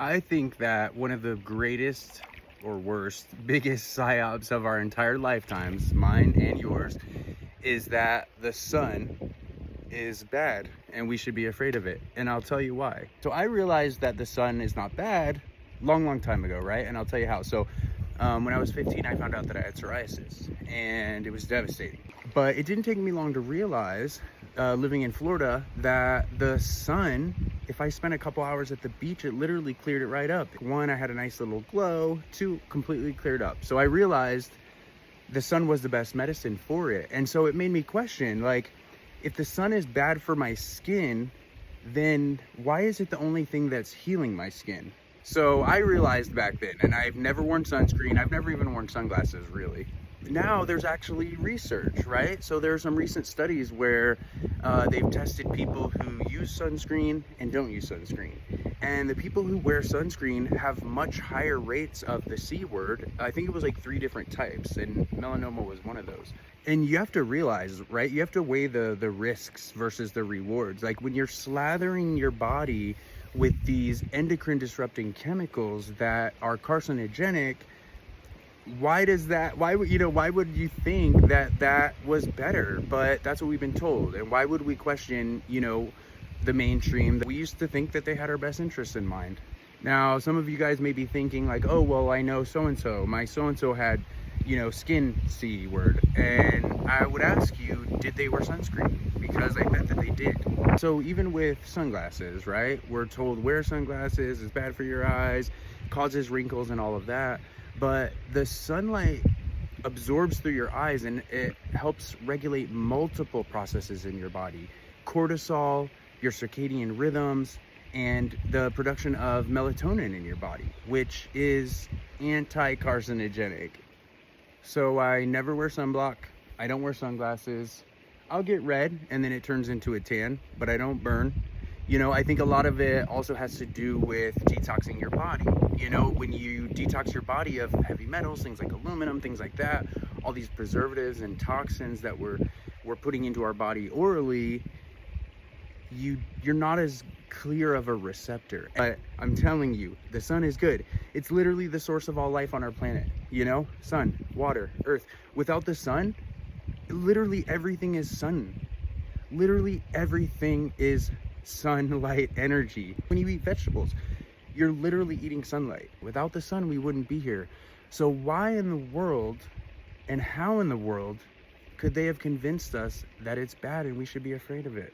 I think that one of the greatest or worst, biggest psyops of our entire lifetimes, mine and yours, is that the sun is bad and we should be afraid of it. And I'll tell you why. So I realized that the sun is not bad long time ago, right? And I'll tell you how. So when I was 15, I found out that I had psoriasis and it was devastating. But it didn't take me long to realize, living in Florida, that the sun, if I spent a couple hours at the beach, it literally cleared it right up. One, I had a nice little glow. Two, completely cleared up. So I realized the sun was the best medicine for it. And so it made me question, like, if the sun is bad for my skin, then why is it the only thing that's healing my skin? So I realized back then, and I've never worn sunscreen, I've never even worn sunglasses really. Now there's actually research, right? So there are some recent studies where they've tested people who use sunscreen and don't use sunscreen. And the people who wear sunscreen have much higher rates of the C word. I think it was like 3 different types, and melanoma was one of those. And you have to realize, right? You have to weigh the risks versus the rewards. Like when you're slathering your body with these endocrine disrupting chemicals that are carcinogenic, why would you think that that was better? But that's what we've been told. And why would we question, the mainstream? We used to think that they had our best interests in mind. Now, some of you guys may be thinking like, oh, well, I know so-and-so. My so-and-so had, skin C word. And I would ask you, did they wear sunscreen? Because I bet that they did. So even with sunglasses, right? We're told wear sunglasses, it's bad for your eyes, causes wrinkles and all of that. But the sunlight absorbs through your eyes and it helps regulate multiple processes in your body. Cortisol, your circadian rhythms, and the production of melatonin in your body, which is anti-carcinogenic. So I never wear sunblock. I don't wear sunglasses. I'll get red and then it turns into a tan, but I don't burn. I think a lot of it also has to do with detoxing your body. When you detox your body of heavy metals, things like aluminum, things like that, all these preservatives and toxins that we're putting into our body orally, you're not as clear of a receptor. But I'm telling you, the sun is good. It's literally the source of all life on our planet. Sun, water, earth. Without the sun, literally everything is sun. Literally everything is sunlight energy. When you eat vegetables, you're literally eating sunlight. Without the sun, we wouldn't be here. So why in the world and how in the world could they have convinced us that it's bad and we should be afraid of it?